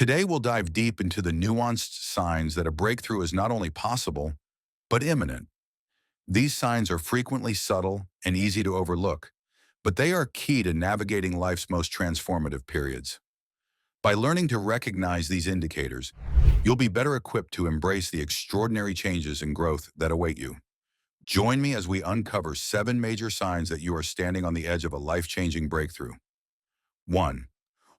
Today, we'll dive deep into the nuanced signs that a breakthrough is not only possible, but imminent. These signs are frequently subtle and easy to overlook, but they are key to navigating life's most transformative periods. By learning to recognize these indicators, you'll be better equipped to embrace the extraordinary changes and growth that await you. Join me as we uncover 7 major signs that you are standing on the edge of a life-changing breakthrough. 1.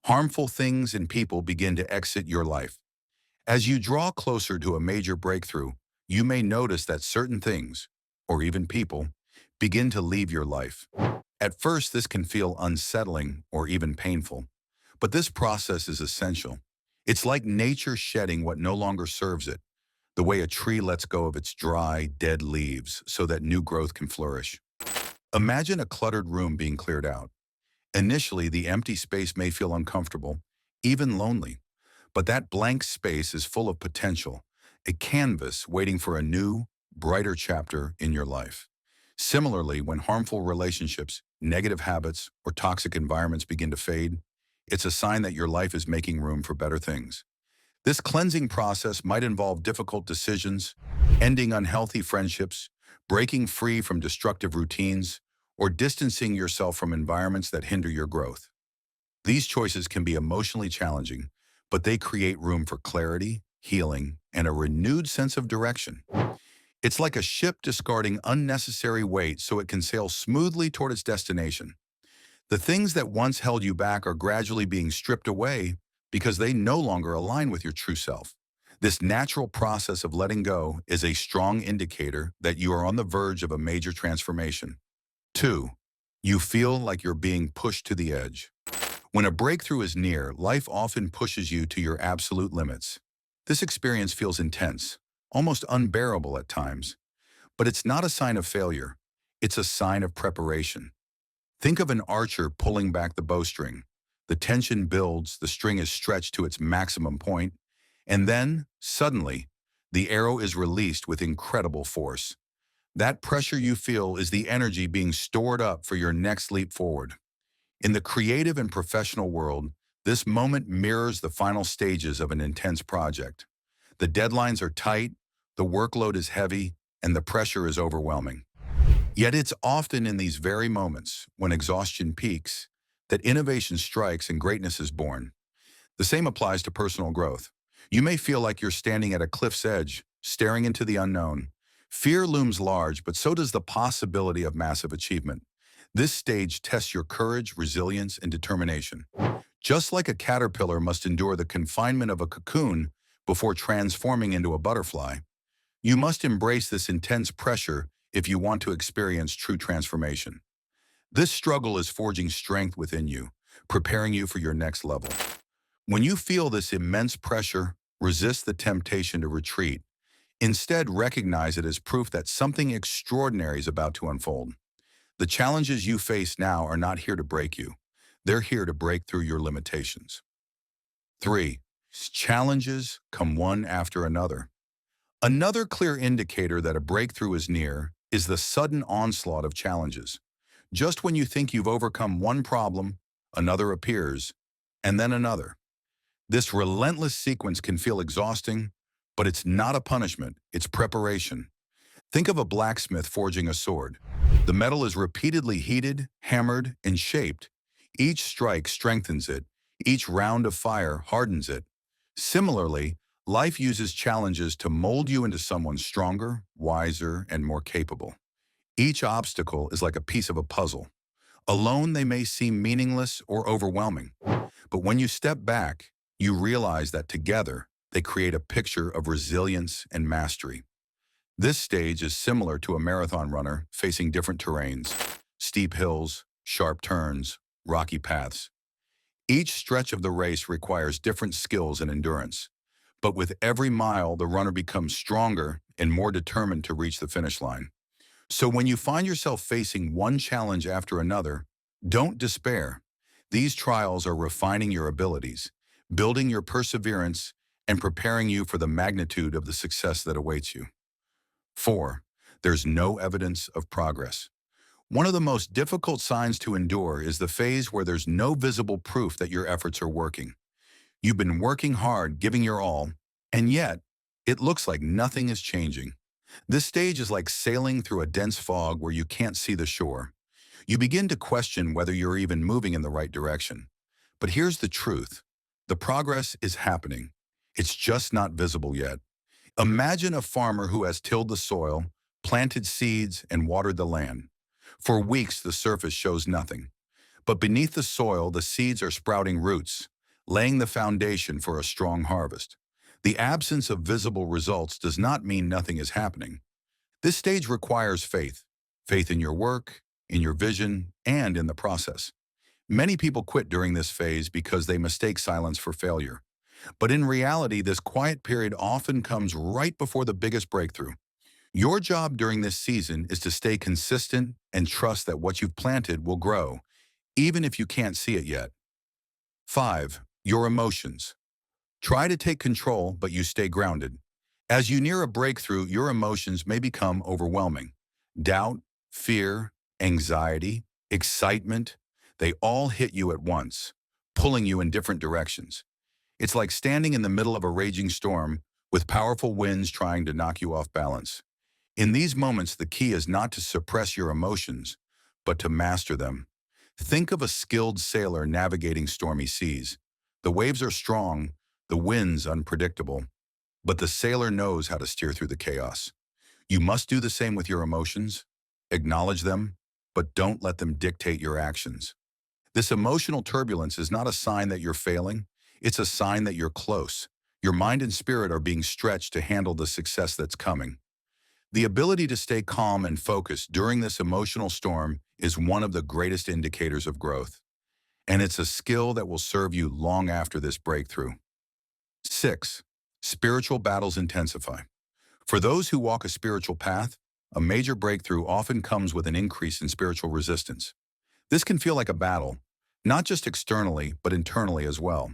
Harmful things and people begin to exit your life. As you draw closer to a major breakthrough, you may notice that certain things, or even people, begin to leave your life. At first, this can feel unsettling or even painful, but this process is essential. It's like nature shedding what no longer serves it, the way a tree lets go of its dry, dead leaves so that new growth can flourish. Imagine a cluttered room being cleared out. Initially, the empty space may feel uncomfortable, even lonely. But that blank space is full of potential, a canvas waiting for a new, brighter chapter in your life. Similarly, when harmful relationships, negative habits, or toxic environments begin to fade, it's a sign that your life is making room for better things. This cleansing process might involve difficult decisions, ending unhealthy friendships, breaking free from destructive routines, or distancing yourself from environments that hinder your growth. These choices can be emotionally challenging, but they create room for clarity, healing, and a renewed sense of direction. It's like a ship discarding unnecessary weight so it can sail smoothly toward its destination. The things that once held you back are gradually being stripped away because they no longer align with your true self. This natural process of letting go is a strong indicator that you are on the verge of a major transformation. 2. You feel like you're being pushed to the edge. When a breakthrough is near, life often pushes you to your absolute limits. This experience feels intense, almost unbearable at times. But it's not a sign of failure. It's a sign of preparation. Think of an archer pulling back the bowstring. The tension builds, the string is stretched to its maximum point, and then, suddenly, the arrow is released with incredible force. That pressure you feel is the energy being stored up for your next leap forward. In the creative and professional world, this moment mirrors the final stages of an intense project. The deadlines are tight, the workload is heavy, and the pressure is overwhelming. Yet it's often in these very moments, when exhaustion peaks, that innovation strikes and greatness is born. The same applies to personal growth. You may feel like you're standing at a cliff's edge, staring into the unknown. Fear looms large, but so does the possibility of massive achievement. This stage tests your courage, resilience, and determination. Just like a caterpillar must endure the confinement of a cocoon before transforming into a butterfly, you must embrace this intense pressure if you want to experience true transformation. This struggle is forging strength within you, preparing you for your next level. When you feel this immense pressure, resist the temptation to retreat. Instead, recognize it as proof that something extraordinary is about to unfold. The challenges you face now are not here to break you. They're here to break through your limitations. 3. Challenges come one after another. Another clear indicator that a breakthrough is near is the sudden onslaught of challenges. Just when you think you've overcome one problem, another appears, and then another. This relentless sequence can feel exhausting, but it's not a punishment, it's preparation. Think of a blacksmith forging a sword. The metal is repeatedly heated, hammered, and shaped. Each strike strengthens it. Each round of fire hardens it. Similarly, life uses challenges to mold you into someone stronger, wiser, and more capable. Each obstacle is like a piece of a puzzle. Alone, they may seem meaningless or overwhelming. But when you step back, you realize that together, they create a picture of resilience and mastery. This stage is similar to a marathon runner facing different terrains, steep hills, sharp turns, rocky paths. Each stretch of the race requires different skills and endurance, but with every mile, the runner becomes stronger and more determined to reach the finish line. So when you find yourself facing one challenge after another, don't despair. These trials are refining your abilities, building your perseverance, and preparing you for the magnitude of the success that awaits you. 4. There's no evidence of progress. One of the most difficult signs to endure is the phase where there's no visible proof that your efforts are working. You've been working hard, giving your all, and yet it looks like nothing is changing. This stage is like sailing through a dense fog where you can't see the shore. You begin to question whether you're even moving in the right direction. But here's the truth. The progress is happening. It's just not visible yet. Imagine a farmer who has tilled the soil, planted seeds, and watered the land. For weeks, the surface shows nothing. But beneath the soil, the seeds are sprouting roots, laying the foundation for a strong harvest. The absence of visible results does not mean nothing is happening. This stage requires faith. Faith in your work, in your vision, and in the process. Many people quit during this phase because they mistake silence for failure. But in reality, this quiet period often comes right before the biggest breakthrough. Your job during this season is to stay consistent and trust that what you've planted will grow, even if you can't see it yet. 5. Your emotions. Try to take control, but you stay grounded. As you near a breakthrough, your emotions may become overwhelming. Doubt, fear, anxiety, excitement, they all hit you at once, pulling you in different directions. It's like standing in the middle of a raging storm with powerful winds trying to knock you off balance. In these moments, the key is not to suppress your emotions, but to master them. Think of a skilled sailor navigating stormy seas. The waves are strong, the winds unpredictable, but the sailor knows how to steer through the chaos. You must do the same with your emotions. Acknowledge them, but don't let them dictate your actions. This emotional turbulence is not a sign that you're failing. It's a sign that you're close. Your mind and spirit are being stretched to handle the success that's coming. The ability to stay calm and focused during this emotional storm is one of the greatest indicators of growth. And it's a skill that will serve you long after this breakthrough. 6. Spiritual battles intensify. For those who walk a spiritual path, a major breakthrough often comes with an increase in spiritual resistance. This can feel like a battle, not just externally, but internally as well.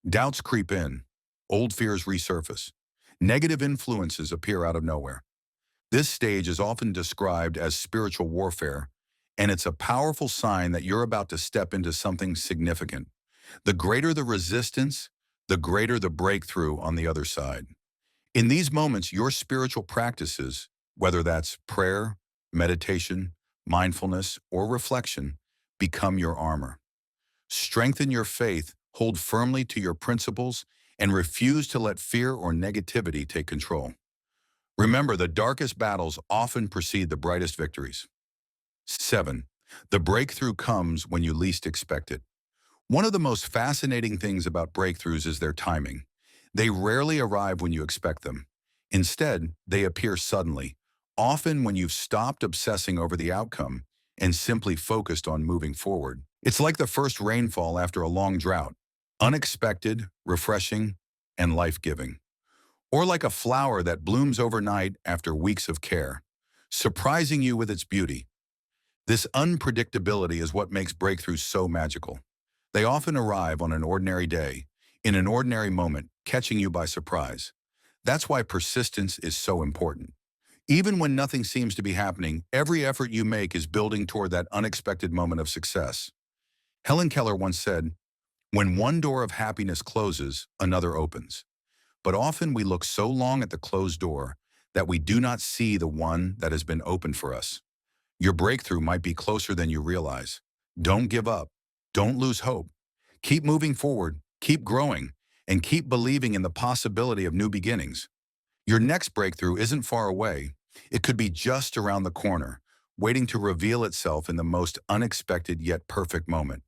Doubts creep in, old fears resurface, negative influences appear out of nowhere. This stage is often described as spiritual warfare, and it's a powerful sign that you're about to step into something significant. The greater the resistance, the greater the breakthrough on the other side. In these moments, your spiritual practices, whether that's prayer, meditation, mindfulness, or reflection, become your armor. Strengthen your faith, hold firmly to your principles, and refuse to let fear or negativity take control. Remember, the darkest battles often precede the brightest victories. 7. The breakthrough comes when you least expect it. One of the most fascinating things about breakthroughs is their timing. They rarely arrive when you expect them. Instead, they appear suddenly, often when you've stopped obsessing over the outcome and simply focused on moving forward. It's like the first rainfall after a long drought, unexpected, refreshing, and life-giving. Or like a flower that blooms overnight after weeks of care, surprising you with its beauty. This unpredictability is what makes breakthroughs so magical. They often arrive on an ordinary day, in an ordinary moment, catching you by surprise. That's why persistence is so important. Even when nothing seems to be happening, every effort you make is building toward that unexpected moment of success. Helen Keller once said, "When one door of happiness closes, another opens." But often we look so long at the closed door that we do not see the one that has been opened for us. Your breakthrough might be closer than you realize. Don't give up. Don't lose hope. Keep moving forward, keep growing, and keep believing in the possibility of new beginnings. Your next breakthrough isn't far away. It could be just around the corner, waiting to reveal itself in the most unexpected yet perfect moment.